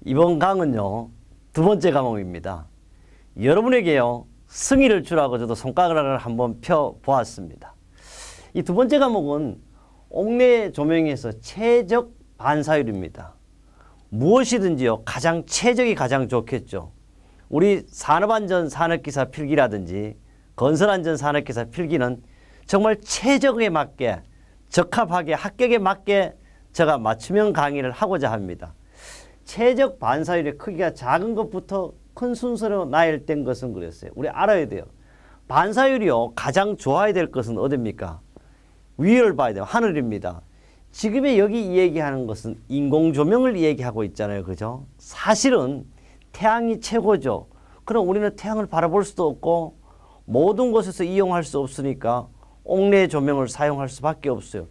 이번 강은요, 두 번째 과목입니다. 여러분에게요, 승의를 주라고 저도 손가락을 한번 펴 보았습니다. 이 두 번째 과목은 옥내 조명에서 최적 반사율입니다. 무엇이든지요, 가장 최적이 가장 좋겠죠. 우리 산업안전 산업기사 필기라든지 건설안전 산업기사 필기는 정말 최적에 맞게 적합하게 합격에 맞게 제가 맞춤형 강의를 하고자 합니다. 최적 반사율의 크기가 작은 것부터 큰 순서로 나열된 것은 그랬어요. 우리 알아야 돼요. 반사율이요, 가장 좋아야 될 것은 어디입니까? 위를 봐야 돼요. 하늘입니다. 지금의 여기 얘기하는 것은 인공조명을 얘기하고 있잖아요. 그죠? 사실은 태양이 최고죠. 그럼 우리는 태양을 바라볼 수도 없고 모든 곳에서 이용할 수 없으니까 옥내 조명을 사용할 수밖에 없어요.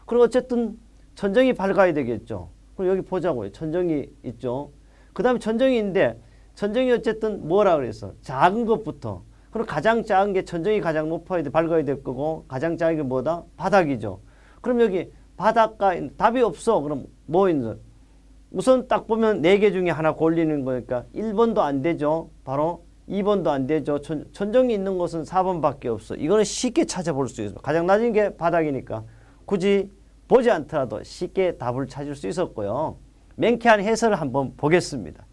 그리고 어쨌든 천정이 밝아야 되겠죠. 그럼 여기 보자고요. 천정이 있죠. 그 다음에 천정이 있는데 천정이 어쨌든 뭐라 그랬어? 작은 것부터. 그럼 가장 작은 게 천정이 가장 높아야 돼, 밝아야 될 거고 가장 작은 게 뭐다? 바닥이죠. 그럼 여기 바닥가 답이 없어. 그럼 뭐 있는? 우선 딱 보면 4개 중에 하나 골리는 거니까 1번도 안 되죠. 바로 2번도 안 되죠. 천정이 있는 곳은 4번밖에 없어. 이거는 쉽게 찾아볼 수 있어요. 가장 낮은 게 바닥이니까 굳이 보지 않더라도 쉽게 답을 찾을 수 있었고요. 맹쾌한 해설을 한번 보겠습니다.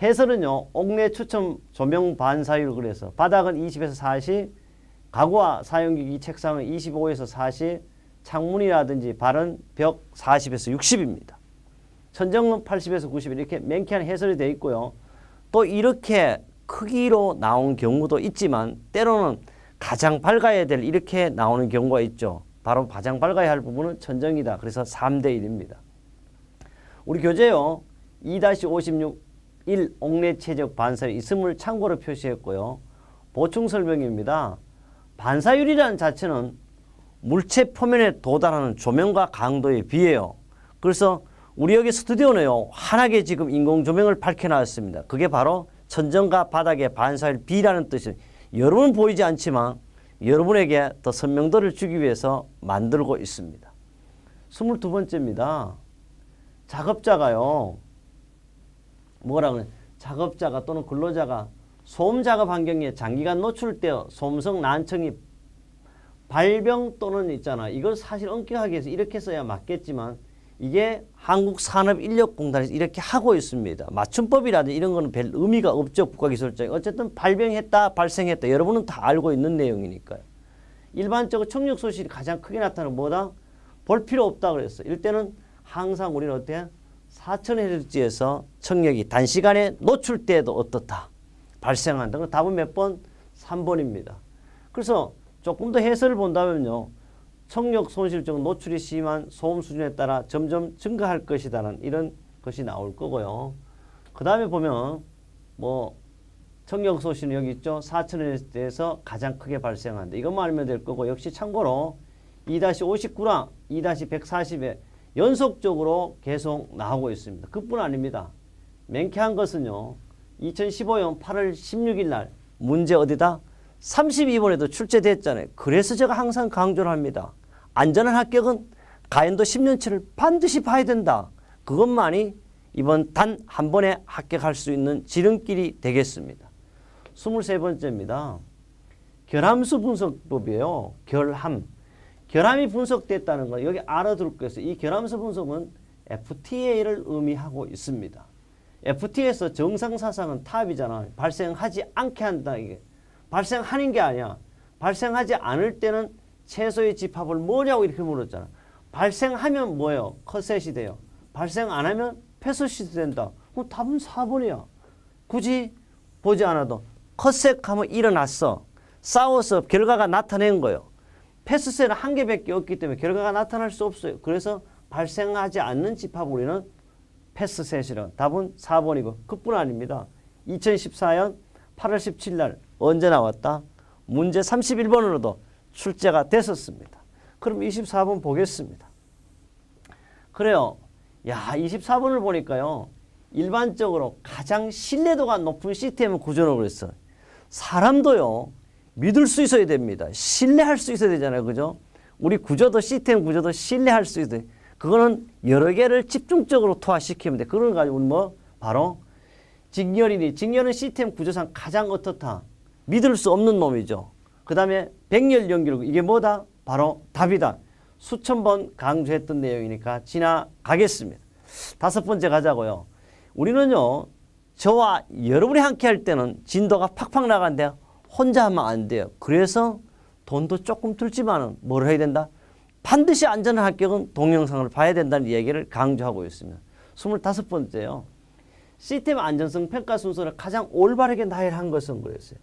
해설은요, 옥내 추천 조명 반사율 그래서 바닥은 20에서 40, 가구와 사용기기 책상은 25에서 40, 창문이라든지 발은 벽 40에서 60입니다. 천정은 80에서 90 이렇게 맹쾌한 해설이 되어 있고요. 또 이렇게 크기로 나온 경우도 있지만 때로는 가장 밝아야 될 이렇게 나오는 경우가 있죠. 바로 가장 밝아야 할 부분은 천정이다. 그래서 3대 1입니다. 우리 교재요. 2-56 1 옥내 최적 반사율 있음을 참고로 표시했고요. 보충 설명입니다. 반사율이라는 자체는 물체 표면에 도달하는 조명과 강도에 비해요. 그래서 우리 여기 스튜디오는요, 환하게 지금 인공 조명을 밝혀놨습니다. 그게 바로 천정과 바닥의 반사율 B라는 뜻이에요. 여러분은 보이지 않지만 여러분에게 더 선명도를 주기 위해서 만들고 있습니다. 22번째입니다. 작업자가요, 뭐라 그래? 작업자가 또는 근로자가 소음 작업 환경에 장기간 노출되어 소음성 난청이 발병 또는 있잖아. 이걸 사실 엄격하게 해서 이렇게 써야 맞겠지만 이게 한국산업인력공단에서 이렇게 하고 있습니다. 맞춤법이라든지 이런 거는 별 의미가 없죠. 국가기술청이. 어쨌든 발병했다, 발생했다. 여러분은 다 알고 있는 내용이니까요. 일반적으로 청력 소실이 가장 크게 나타나는 뭐다? 볼 필요 없다 그랬어요. 이럴 때는 항상 우리는 어때? 4000Hz에서 청력이 단시간에 노출돼도 어떻다? 발생한다. 그 답은 몇 번? 3번입니다. 그래서 조금 더 해설을 본다면요. 청력 손실증 노출이 심한 소음 수준에 따라 점점 증가할 것이다라는 이런 것이 나올 거고요. 그 다음에 보면 뭐 청력 소실은 여기 있죠. 4000Hz에서 가장 크게 발생한다. 이것만 알면 될 거고 역시 참고로 2-59랑 2-140에 연속적으로 계속 나오고 있습니다. 그뿐 아닙니다. 맹쾌한 것은요. 2015년 8월 16일 날 문제 어디다? 32번에도 출제됐잖아요. 그래서 제가 항상 강조를 합니다. 안전한 합격은 가연도 10년치를 반드시 봐야 된다. 그것만이 이번 단 한 번에 합격할 수 있는 지름길이 되겠습니다. 23번째입니다. 결함수 분석법이에요. 결함. 결함이 분석됐다는 건 여기 알아둘 것이 이 결함수 분석은 FTA를 의미하고 있습니다. FTA에서 정상사상은 탑이잖아. 발생하지 않게 한다. 이게. 발생하는 게 아니야. 발생하지 않을 때는 최소의 집합을 뭐냐고 이렇게 물었잖아. 발생하면 뭐예요? 컷셋이 돼요. 발생 안 하면 패스셋이 된다. 그럼 답은 4번이야. 굳이 보지 않아도 컷셋하면 일어났어. 싸워서 결과가 나타낸 거예요. 패스셋은 한 개밖에 없기 때문에 결과가 나타날 수 없어요. 그래서 발생하지 않는 집합 우리는 패스셋이라. 답은 4번이고 그뿐 아닙니다. 2014년 8월 17일 날 언제 나왔다? 문제 31번으로도 출제가 됐었습니다. 그럼 24번 보겠습니다. 그래요. 야, 24번을 보니까요. 일반적으로 가장 신뢰도가 높은 시스템을 구조로 그랬어. 사람도요. 믿을 수 있어야 됩니다. 신뢰할 수 있어야 되잖아요. 그죠? 우리 구조도 시스템 구조도 신뢰할 수 있어야 돼. 그거는 여러 개를 집중적으로 투하시키면 돼. 그걸 가지고 뭐 바로 직렬이니 직렬은 시스템 구조상 가장 어떻다? 믿을 수 없는 놈이죠. 그 다음에 백렬 연결 이게 뭐다? 바로 답이다. 수천 번 강조했던 내용이니까 지나가겠습니다. 다섯 번째 가자고요. 우리는요. 저와 여러분이 함께 할 때는 진도가 팍팍 나가는데 혼자 하면 안 돼요. 그래서 돈도 조금 들지만은 뭘 해야 된다? 반드시 안전한 합격은 동영상을 봐야 된다는 이야기를 강조하고 있습니다. 25번째요. 시스템 안전성 평가 순서를 가장 올바르게 나열한 것은 그랬어요.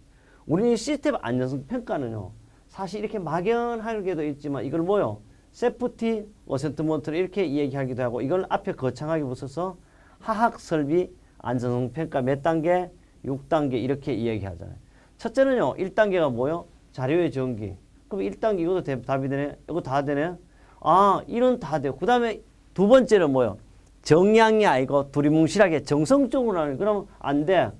우리는 시스템 안전성 평가는요. 사실 이렇게 막연하게도 있지만 이걸 뭐요? 세프티 어세스먼트를 이렇게 얘기하기도 하고 이걸 앞에 거창하게 붙여서 하학 설비 안전성 평가 몇 단계? 6단계 이렇게 이야기하잖아요. 첫째는요. 1단계가 뭐요? 자료의 정기. 그럼 1단계 이것도 답이 되네. 이거 다 되네. 아, 이런 다 돼요. 그 다음에 두 번째는 뭐요? 정량이 아니고 두리뭉실하게 정성적으로 하는. 그러면 안 돼.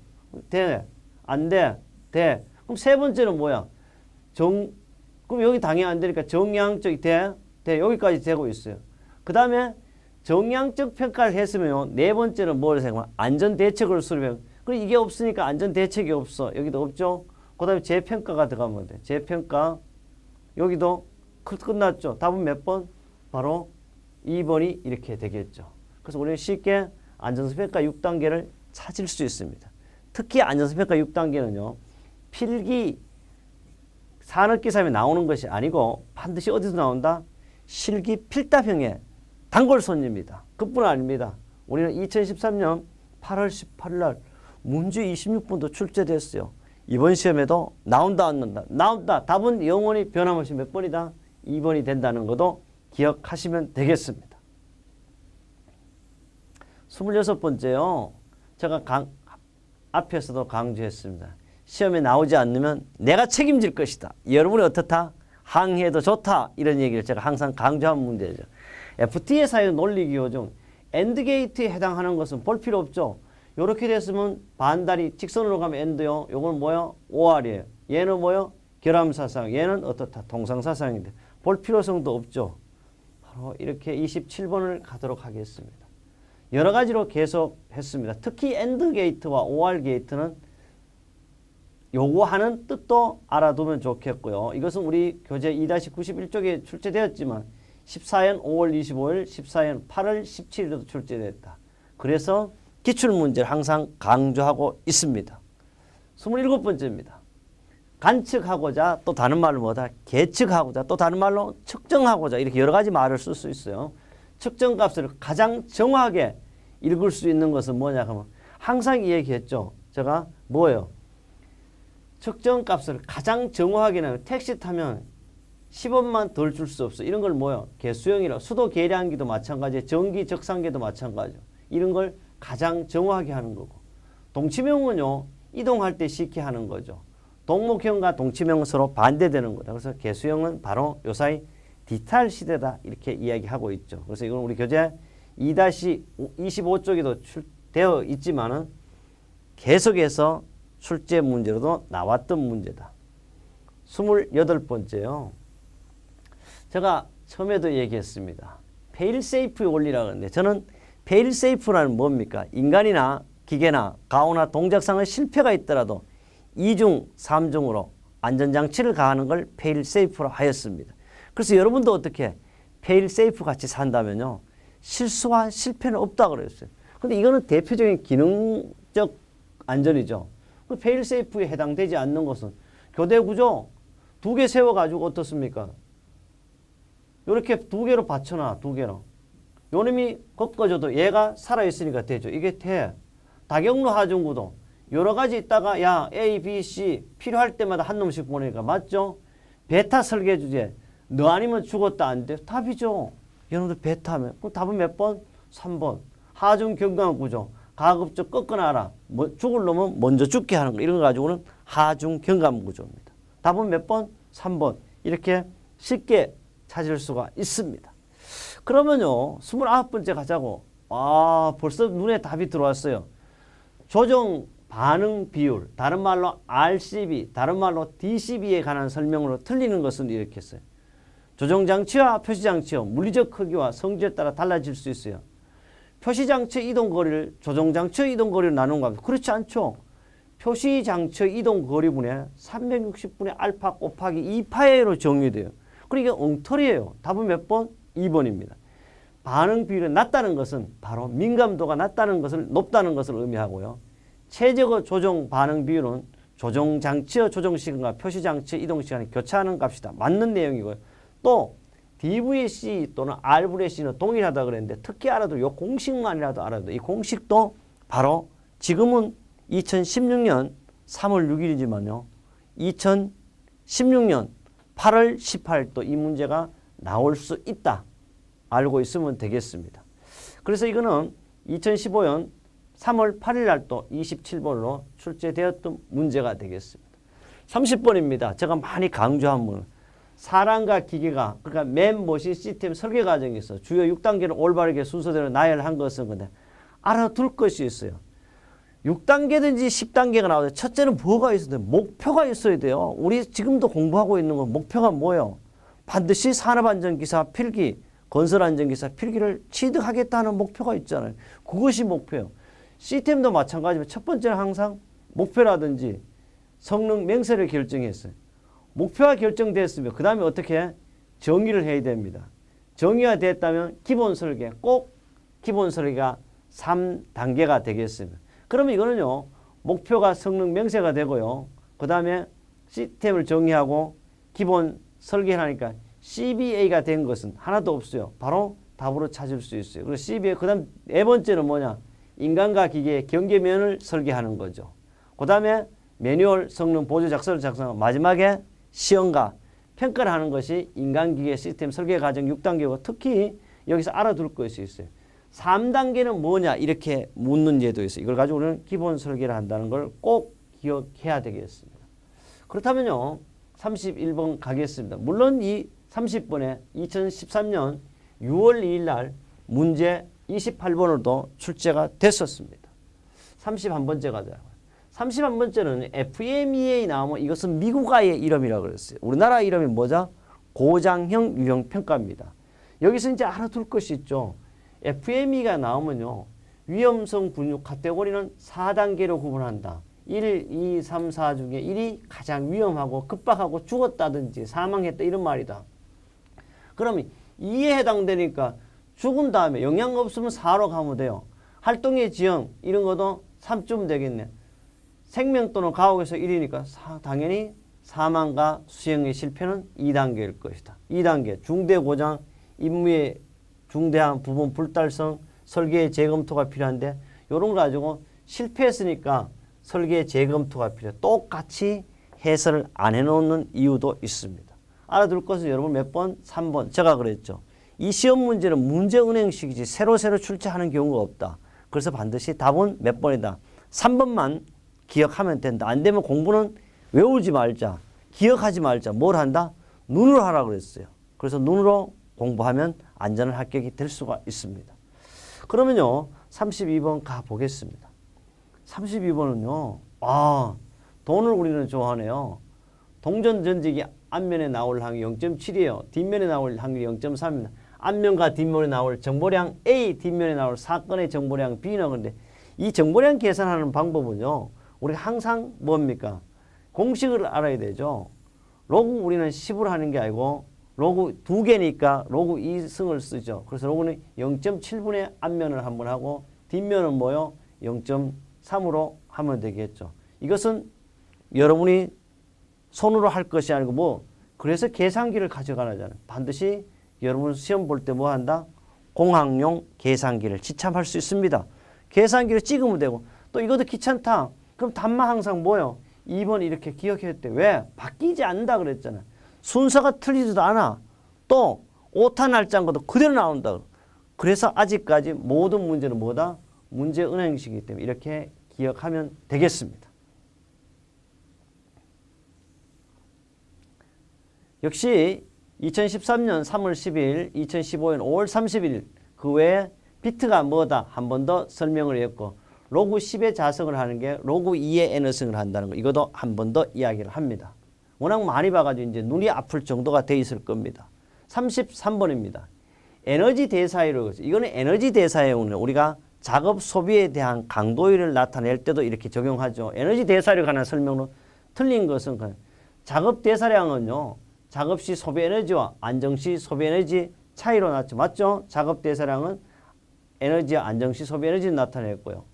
돼. 안 돼. 돼. 그럼 세 번째는 뭐야? 그럼 여기 당연히 안 되니까 정량적 돼. 돼. 여기까지 되고 있어요. 그 다음에 정량적 평가를 했으면요. 네 번째는 뭘 생각하면 안전대책을 수립해요. 그럼 이게 없으니까 안전대책이 없어. 여기도 없죠. 그 다음에 재평가가 들어가면 돼. 재평가. 여기도 끝났죠. 답은 몇 번? 바로 2번이 이렇게 되겠죠. 그래서 우리는 쉽게 안전성평가 6단계를 찾을 수 있습니다. 특히 안전성평가 6단계는요. 필기 산업기사에 나오는 것이 아니고 반드시 어디서 나온다? 실기 필답형의 단골손입니다. 그뿐 아닙니다. 우리는 2013년 8월 18일 날 문제 26번도 출제됐어요. 이번 시험에도 나온다 안 나온다? 나온다. 답은 영원히 변함없이 몇 번이다? 2번이 된다는 것도 기억하시면 되겠습니다. 26번째요. 제가 앞에서도 강조했습니다. 시험에 나오지 않으면 내가 책임질 것이다. 여러분이 어떻다? 항의해도 좋다. 이런 얘기를 제가 항상 강조한 문제죠. FT에 사용 논리기호 중 엔드게이트에 해당하는 것은 볼 필요 없죠. 이렇게 됐으면 반다리 직선으로 가면 엔드요. 요건 뭐요? OR이에요. 얘는 뭐요? 결함사상. 얘는 어떻다? 동상사상인데 볼 필요성도 없죠. 바로 이렇게 27번을 가도록 하겠습니다. 여러 가지로 계속 했습니다. 특히 엔드게이트와 OR게이트는 요구하는 뜻도 알아두면 좋겠고요. 이것은 우리 교재 2-91쪽에 출제되었지만 14년 5월 25일, 14년 8월 17일에도 출제됐다. 그래서 기출문제를 항상 강조하고 있습니다. 27번째입니다. 관측하고자 또 다른 말로 뭐다? 계측하고자 또 다른 말로 측정하고자 이렇게 여러 가지 말을 쓸 수 있어요. 측정값을 가장 정확하게 읽을 수 있는 것은 뭐냐 하면 항상 얘기했죠. 제가 뭐예요? 측정값을 가장 정확하게 내면 택시 타면 10원만 덜 줄 수 없어. 이런 걸 뭐예요? 개수형이라 수도 계량기도 마찬가지예요. 전기 적상계도 마찬가지예요. 이런 걸 가장 정확하게 하는 거고. 동치명은요. 이동할 때 쉽게 하는 거죠. 동목형과 동치명은 서로 반대되는 거다. 그래서 개수형은 바로 요사이 디탈 시대다. 이렇게 이야기하고 있죠. 그래서 이건 우리 교재 2-25쪽에도 되어 있지만은 계속해서 출제 문제로도 나왔던 문제다. 28번째요. 제가 처음에도 얘기했습니다. 페일세이프의 원리라고 하는데 저는 페일세이프라는 뭡니까? 인간이나 기계나 가오나 동작상의 실패가 있더라도 2중, 3중으로 안전장치를 가하는 걸 페일세이프로 하였습니다. 그래서 여러분도 어떻게 페일세이프 같이 산다면요. 실수와 실패는 없다고 그랬어요. 근데 이거는 대표적인 기능적 안전이죠. 페일세이프에 해당되지 않는 것은 교대구조 2개 세워가지고 어떻습니까? 이렇게 2개로 받쳐놔. 2개로. 요놈이 꺾어져도 얘가 살아있으니까 되죠. 이게 돼. 다경로 하중구도 여러 가지 있다가 야 A, B, C 필요할 때마다 한 놈씩 보내니까 맞죠? 베타 설계 주제 너 아니면 죽었다 안 돼? 답이죠. 여러분들 베타면 그럼 답은 몇 번? 3번. 하중 경감 구조 가급적 꺾어놔라. 죽을 놈은 먼저 죽게 하는 거. 이런 거 가지고는 하중 경감 구조입니다. 답은 몇 번? 3번. 이렇게 쉽게 찾을 수가 있습니다. 그러면요. 29번째 가자고. 벌써 눈에 답이 들어왔어요. 조정 반응 비율, 다른 말로 RCB, 다른 말로 DCB에 관한 설명으로 틀리는 것은 이렇게 했어요. 조정장치와 표시장치요. 물리적 크기와 성질에 따라 달라질 수 있어요. 표시장치의 이동거리를 조종장치의 이동거리로 나눈 겁니다. 그렇지 않죠. 표시장치의 이동거리분의 360분의 알파 곱하기 2파이로 정의돼요. 그러니까 엉터리예요. 답은 몇 번? 2번입니다. 반응 비율이 낮다는 것은 바로 민감도가 낮다는 것을 높다는 것을 의미하고요. 최저의 조종 반응 비율은 조종장치의 조종시간과 표시장치의 이동시간이 교차하는 값이다. 맞는 내용이고요. 또 DVC 또는 RVC는 동일하다 그랬는데 특히 알아도 이 공식만이라도 알아도 이 공식도 바로 지금은 2016년 3월 6일이지만요. 2016년 8월 18일 이 문제가 나올 수 있다. 알고 있으면 되겠습니다. 그래서 이거는 2015년 3월 8일 날 또 27번으로 출제되었던 문제가 되겠습니다. 30번입니다. 제가 많이 강조한 문. 사람과 기계가 그러니까 맨머신 시스템 설계 과정에서 주요 6단계를 올바르게 순서대로 나열한 것은 근데 알아둘 것이 있어요. 6단계든지 10단계가 나오는데 첫째는 뭐가 있어야 돼요? 목표가 있어야 돼요. 우리 지금도 공부하고 있는 건 목표가 뭐예요? 반드시 산업안전기사 필기, 건설안전기사 필기를 취득하겠다는 목표가 있잖아요. 그것이 목표예요. 시스템도 마찬가지지만 첫 번째는 항상 목표라든지 성능 맹세를 결정했어요. 목표가 결정됐으면 그 다음에 어떻게 정의를 해야 됩니다. 정의가 됐다면 기본 설계, 꼭 기본 설계가 3단계가 되겠습니다. 그러면 이거는요. 목표가 성능 명세가 되고요. 그 다음에 시스템을 정의하고 기본 설계를 하니까 CBA가 된 것은 하나도 없어요. 바로 답으로 찾을 수 있어요. 그리고 CBA 그 다음 네 번째는 뭐냐. 인간과 기계의 경계면을 설계하는 거죠. 그 다음에 매뉴얼 성능 보조 작서를 작성하고 마지막에 시험과 평가를 하는 것이 인간기계 시스템 설계 과정 6단계고 특히 여기서 알아둘 것이 있어요. 3단계는 뭐냐 이렇게 묻는 예도 있어요. 이걸 가지고 우리는 기본 설계를 한다는 걸 꼭 기억해야 되겠습니다. 그렇다면요. 31번 가겠습니다. 물론 이 30번에 2013년 6월 2일 날 문제 28번으로도 출제가 됐었습니다. 31번째 가자. 31번째는 FMEA 나오면 이것은 미국아의 이름이라고 그랬어요. 우리나라 이름이 뭐죠? 고장형 유형 평가입니다. 여기서 이제 알아둘 것이 있죠. FME가 나오면요. 위험성 분류 카테고리는 4단계로 구분한다. 1, 2, 3, 4 중에 1이 가장 위험하고 급박하고 죽었다든지 사망했다 이런 말이다. 그러면 2에 해당되니까 죽은 다음에 영향 없으면 4로 가면 돼요. 활동의 지형 이런 것도 3쯤 되겠네. 생명 또는 가혹에서 1이니까 당연히 사망과 수행의 실패는 2단계일 것이다. 2단계 중대 고장, 임무의 중대한 부분 불달성, 설계의 재검토가 필요한데 이런 거 가지고 실패했으니까 설계 재검토가 필요해. 똑같이 해설을 안 해놓는 이유도 있습니다. 알아둘 것은 여러분 몇 번? 3번. 제가 그랬죠. 이 시험 문제는 문제은행식이지 새로 출제하는 경우가 없다. 그래서 반드시 답은 몇 번이다. 3번만 기억하면 된다. 안 되면 공부는 외우지 말자. 기억하지 말자. 뭘 한다? 눈으로 하라고 그랬어요. 그래서 눈으로 공부하면 안전한 합격이 될 수가 있습니다. 그러면요. 32번 가보겠습니다. 32번은요. 돈을 우리는 좋아하네요. 동전 전직이 앞면에 나올 확률이 0.7이에요. 뒷면에 나올 확률이 0.3입니다. 앞면과 뒷면에 나올 정보량 A, 뒷면에 나올 사건의 정보량 B는 그런데 이 정보량 계산하는 방법은요. 우리가 항상 뭡니까? 공식을 알아야 되죠. 로그 우리는 10으로 하는 게 아니고 로그 2개니까 로그 2승을 쓰죠. 그래서 로그는 0.7분의 앞면을 한번 하고 뒷면은 뭐요? 0.3으로 하면 되겠죠. 이것은 여러분이 손으로 할 것이 아니고 그래서 계산기를 가져가라잖아요. 반드시 여러분 시험 볼 때 뭐 한다? 공학용 계산기를 지참할 수 있습니다. 계산기를 찍으면 되고 또 이것도 귀찮다. 그럼 답만 항상 뭐요? 2번 이렇게 기억했대. 왜? 바뀌지 않는다 그랬잖아. 순서가 틀리지도 않아. 또 오타 날짜인 것도 그대로 나온다. 그래서 아직까지 모든 문제는 뭐다? 문제 은행식이기 때문에 이렇게 기억하면 되겠습니다. 역시 2013년 3월 10일, 2015년 5월 31일 그 외에 비트가 뭐다 한 번 더 설명을 했고 로그 10의 자성을 하는 게 로그 2의 n승을 한다는 거 이것도 한 번 더 이야기를 합니다. 워낙 많이 봐가지고 이제 눈이 아플 정도가 돼 있을 겁니다. 33번입니다. 에너지 대사율을 이거는 에너지 대사율은 우리가 작업 소비에 대한 강도율을 나타낼 때도 이렇게 적용하죠. 에너지 대사율에 관한 설명은 틀린 것은 작업 대사량은요. 작업 시 소비 에너지와 안정 시 소비 에너지 차이로 나죠. 맞죠? 작업 대사량은 에너지와 안정 시 소비 에너지를 나타냈고요.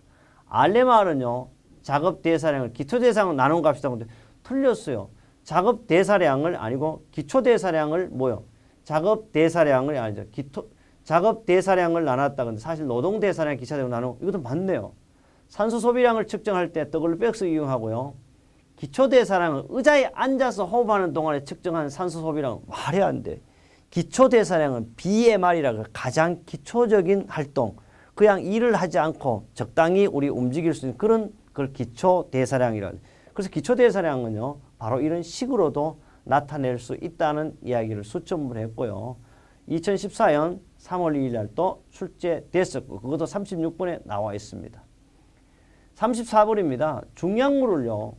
RMR은요. 작업 대사량을 기초 대사량으로 나눈 값이다 보는데 틀렸어요. 작업 대사량을 아니고 기초 대사량을 뭐요? 작업 대사량을 아니죠. 작업 대사량을 나눴다. 근데 사실 노동 대사량, 기차 대사량 나누고 이것도 맞네요. 산소 소비량을 측정할 때 더글로백스 이용하고요. 기초 대사량은 의자에 앉아서 호흡하는 동안에 측정한 산소 소비량은 말이 안 돼. 기초 대사량은 BMR이라고 가장 기초적인 활동, 그냥 일을 하지 않고 적당히 우리 움직일 수 있는 그런 걸 기초 대사량이라. 그래서 기초 대사량은요. 바로 이런 식으로도 나타낼 수 있다는 이야기를 수점을 했고요. 2014년 3월 2일 날 또 출제됐었고 그것도 36번에 나와 있습니다. 34번입니다. 중량물을요.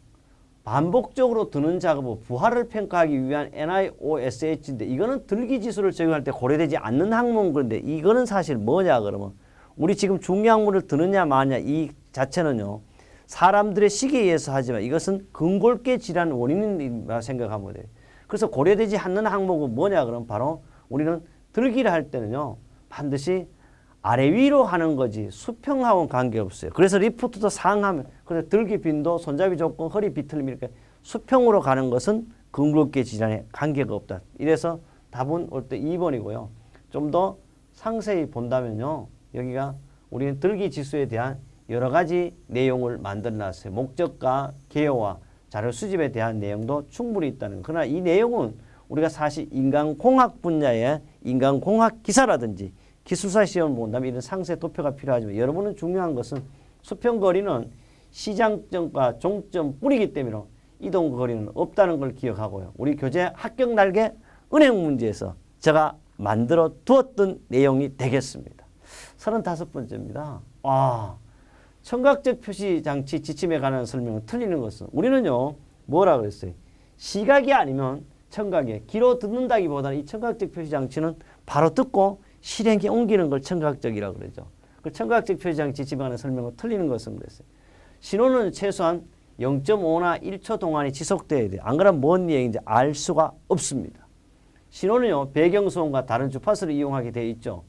반복적으로 드는 작업의 부하를 평가하기 위한 NIOSH인데 이거는 들기지수를 적용할 때 고려되지 않는 항목은 그런데 이거는 사실 뭐냐 그러면 우리 지금 중량물을 드느냐 마냐 이 자체는요. 사람들의 시기에 의해서 하지만 이것은 근골계 질환 원인이라 생각하면 돼요. 그래서 고려되지 않는 항목은 뭐냐 그러면 바로 우리는 들기를 할 때는요. 반드시 아래 위로 하는 거지 수평하고는 관계없어요. 그래서 리프트도 상하면 그래서 들기 빈도, 손잡이 조건, 허리 비틀림 이렇게 수평으로 가는 것은 근골계 질환에 관계가 없다. 이래서 답은 올 때 2번이고요. 좀 더 상세히 본다면요. 여기가 우리는 들기 지수에 대한 여러 가지 내용을 만들어 놨어요. 목적과 개요와 자료 수집에 대한 내용도 충분히 있다는 거. 그러나 이 내용은 우리가 사실 인간공학 분야의 인간공학 기사라든지 기술사 시험을 본다면 이런 상세 도표가 필요하지만 여러분은 중요한 것은 수평거리는 시장점과 종점 뿌리기 때문에 이동거리는 없다는 걸 기억하고요. 우리 교재 합격 날개 은행 문제에서 제가 만들어 두었던 내용이 되겠습니다. 35번째입니다. 청각적 표시 장치 지침에 관한 설명은 틀리는 것은 우리는요. 뭐라 그랬어요? 시각이 아니면 청각에 귀로 듣는다기보다는 이 청각적 표시 장치는 바로 듣고 실행에 옮기는 걸 청각적이라고 그러죠. 그 청각적 표시 장치 지침에 관한 설명은 틀리는 것은 그랬어요. 신호는 최소한 0.5나 1초 동안이 지속돼야 돼요. 안 그러면 뭔 얘기인지 알 수가 없습니다. 신호는요. 배경소음과 다른 주파수를 이용하게 되어 있죠.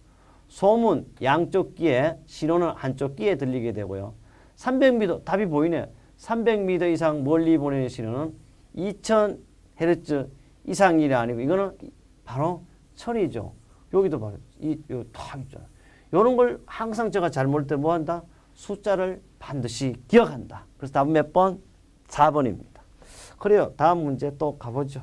소음은 양쪽 귀에, 신호는 한쪽 귀에 들리게 되고요. 300m, 답이 보이네. 300m 이상 멀리 보내는 신호는 2000Hz 이상이 아니고 이거는 바로 천이죠. 여기도 봐요. 이거 다 있잖아요. 이런 걸 항상 제가 잘 모를 때 뭐 한다? 숫자를 반드시 기억한다. 그래서 답은 몇 번? 4번입니다. 그래요. 다음 문제 또 가보죠.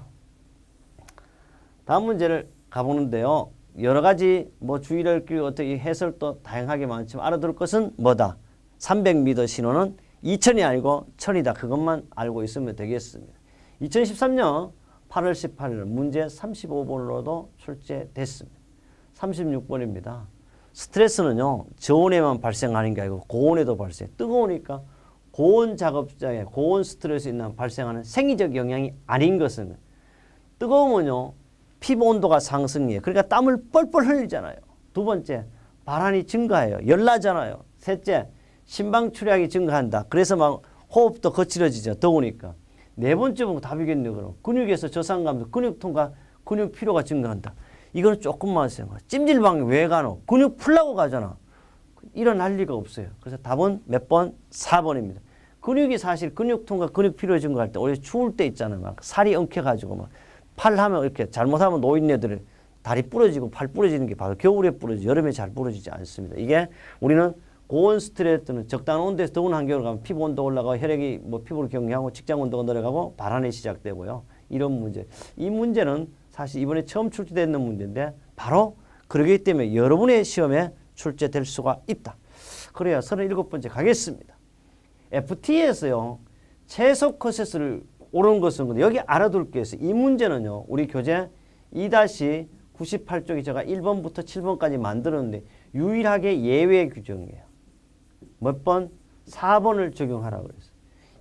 다음 문제를 가보는데요. 여러 가지 뭐 주의를 끼고 어떻게 해설도 다양하게 많지만 알아둘 것은 뭐다? 300m 신호는 2000이 아니고 1000이다. 그것만 알고 있으면 되겠습니다. 2013년 8월 18일 문제 35번으로도 출제됐습니다. 36번입니다. 스트레스는요. 저온에만 발생하는 게 아니고 고온에도 발생. 뜨거우니까 고온 작업장에 고온 스트레스 있는 발생하는 생리적 영향이 아닌 것은 뜨거우면요. 피부 온도가 상승해요. 그러니까 땀을 뻘뻘 흘리잖아요. 두 번째, 발한이 증가해요. 열나잖아요. 셋째, 심방출약이 증가한다. 그래서 막 호흡도 거칠어지죠. 더우니까. 네 번째 보면 답이겠네요. 그럼 근육에서 저산감도 근육통과 근육 피로가 증가한다. 이거는 조금만 생각해. 찜질방에 왜 가노? 근육 풀라고 가잖아. 일어날 리가 없어요. 그래서 답은 몇 번? 4번입니다. 근육이 사실 근육통과 근육 피로 증가할 때 원래 추울 때 있잖아요. 막 살이 엉켜가지고 막 팔 하면 이렇게 잘못하면 노인네들은 다리 부러지고 팔 부러지는 게 바로 겨울에 부러지지 여름에 잘 부러지지 않습니다. 이게 우리는 고온 스트레스는 적당한 온도에서 더운 환경으로 가면 피부 온도 올라가고 혈액이 뭐 피부를 경유하고 직장 온도가 내려가고 발한이 시작되고요. 이런 문제. 이 문제는 사실 이번에 처음 출제되는 문제인데 바로 그러기 때문에 여러분의 시험에 출제될 수가 있다. 그래야 37번째 가겠습니다. FT에서요. 최소 커세스를 오른 것은 여기 알아둘 게 있어요. 이 문제는요. 우리 교재 2-98쪽에 제가 1번부터 7번까지 만들었는데 유일하게 예외 규정이에요. 몇 번? 4번을 적용하라고 그랬어요.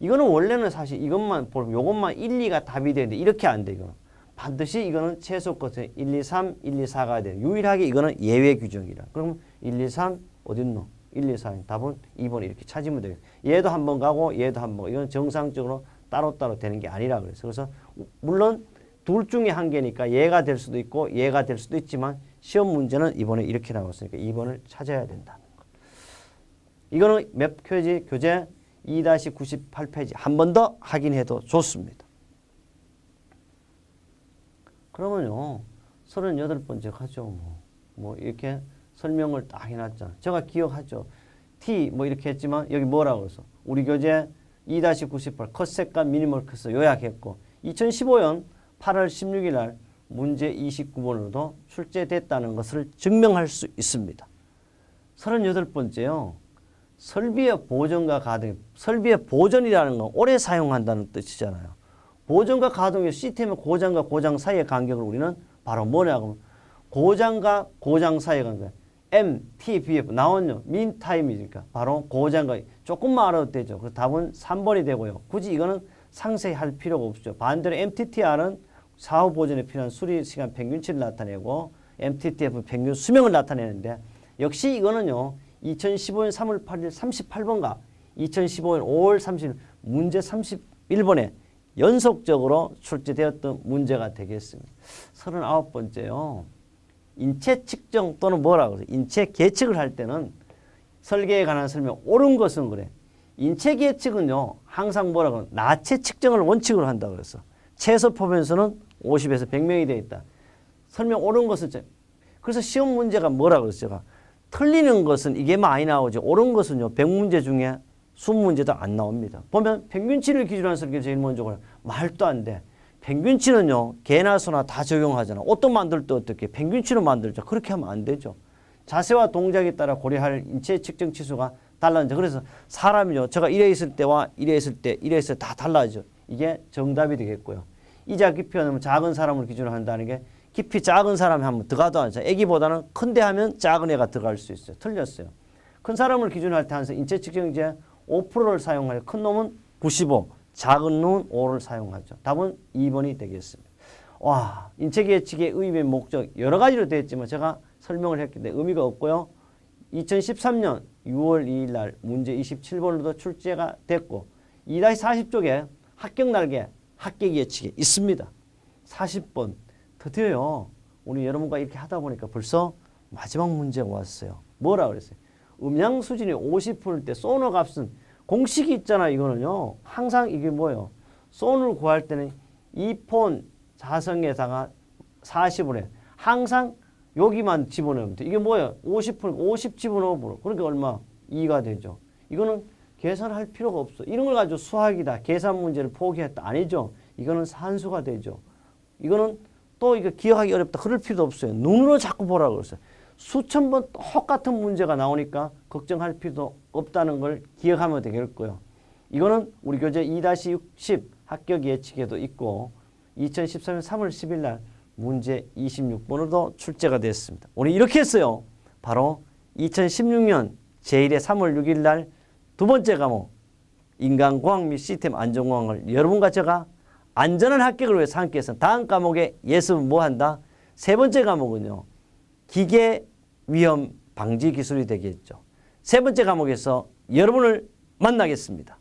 이거는 원래는 사실 이것만 보면 요것만 1, 2가 답이 되는데 이렇게 안 돼. 이거는 반드시 이거는 최소 것에 1, 2, 3, 1, 2, 4가 돼요. 유일하게 이거는 예외 규정이라. 그럼 1, 2, 3 어딨노? 1, 2, 4. 답은 2번 이렇게 찾으면 돼요. 얘도 한 번 가고 얘도 한 번. 이건 정상적으로 따로따로 되는 게 아니라 그래서. 그래서 물론 둘 중에 한 개니까 얘가 될 수도 있고 얘가 될 수도 있지만 시험 문제는 이번에 이렇게 나왔으니까 2번을 찾아야 된다는 거. 이거는 몇 페이지? 교재 2-98페이지. 한 번 더 확인해도 좋습니다. 그러면요. 38번째 가죠. 뭐 이렇게 설명을 딱 해놨잖아. 제가 기억하죠. T 뭐 이렇게 했지만 여기 뭐라고 그래서 우리 교재 2-98 컷색감 미니멀 컷을 요약했고 2015년 8월 16일 날 문제 29번으로도 출제됐다는 것을 증명할 수 있습니다. 38번째요. 설비의 보존과 가동. 설비의 보존이라는 건 오래 사용한다는 뜻이잖아요. 보존과 가동의 시스템의 고장과 고장 사이의 간격을 우리는 바로 뭐냐고 하면 고장과 고장 사이의 간격. MTBF 나왔죠. mean time이니까 바로 고장과 조금만 알아도 되죠. 그래서 답은 3번이 되고요. 굳이 이거는 상세히 할 필요가 없죠. 반대로 MTTR은 사후 보존에 필요한 수리 시간 평균치를 나타내고 MTTF 평균 수명을 나타내는데 역시 이거는요. 2015년 3월 8일 38번과 2015년 5월 30일 문제 31번에 연속적으로 출제되었던 문제가 되겠습니다. 39번째요. 인체 측정 또는 뭐라고 그래요? 인체 계측을 할 때는 설계에 관한 설명 옳은 것은 그래. 인체 계측은요. 항상 뭐라고 하면 나체 측정을 원칙으로 한다고 그랬어. 최소 포변수는 50에서 100명이 되어 있다. 설명 옳은 것은 그래서 시험 문제가 뭐라고 그랬어? 제가 틀리는 것은 이게 많이 나오죠. 옳은 것은요. 100문제 중에 20문제도 안 나옵니다. 보면 평균치를 기준으로 한 설계 제일 먼저 그래. 말도 안 돼. 평균치는요. 개나 소나 다 적용하잖아. 옷도 만들 때 어떻게 평균치로 만들죠. 그렇게 하면 안 되죠. 자세와 동작에 따라 고려할 인체 측정 치수가 달라져. 그래서 사람이요. 제가 이래 있을 때와 이래 있을 때, 이래 있을 때 다 달라져. 이게 정답이 되겠고요. 이자 깊이는 작은 사람을 기준으로 한다는 게 깊이 작은 사람이 하면 들어가도 않죠. 애기보다는 큰데 하면 작은 애가 들어갈 수 있어요. 틀렸어요. 큰 사람을 기준으로 할 때 항상 인체 측정제 5%를 사용하여 큰 놈은 95, 작은 놈은 5를 사용하죠. 답은 2번이 되겠습니다. 와, 인체 계측의 의미의 목적 여러 가지로 되어 있지만 제가 설명을 했기 때문에 의미가 없고요. 2013년 6월 2일 날 문제 27번으로도 출제가 됐고 2-40쪽에 합격 날개, 합격 예측이 있습니다. 40번 드디어요. 우리 여러분과 이렇게 하다 보니까 벌써 마지막 문제가 왔어요. 뭐라 그랬어요? 음양 수준이 50%일 때 소노 값은 공식이 있잖아. 이거는요. 항상 이게 뭐예요? 소노를 구할 때는 2폰 자성에다가 40을 해. 항상 여기만 집어넣으면 돼. 이게 뭐예요? 50 집어넣어버려. 그러니까 얼마? 2가 되죠. 이거는 계산할 필요가 없어. 이런 걸 가지고 수학이다. 계산 문제를 포기했다. 아니죠. 이거는 산수가 되죠. 이거는 또 이거 기억하기 어렵다. 그럴 필요도 없어요. 눈으로 자꾸 보라고 그랬어요. 수천 번 똑같은 문제가 나오니까 걱정할 필요도 없다는 걸 기억하면 되겠고요. 이거는 우리 교재 2-60 합격 예측에도 있고 2013년 3월 10일 날 문제 26번으로도 출제가 됐습니다. 오늘 이렇게 했어요. 바로 2016년 제1회 3월 6일 날 두 번째 과목 인간공학 및 시스템 안전공학을 여러분과 제가 안전한 합격을 위해서 함께 해서 다음 과목의 예습은 뭐 한다? 세 번째 과목은요. 기계 위험 방지 기술이 되겠죠. 세 번째 과목에서 여러분을 만나겠습니다.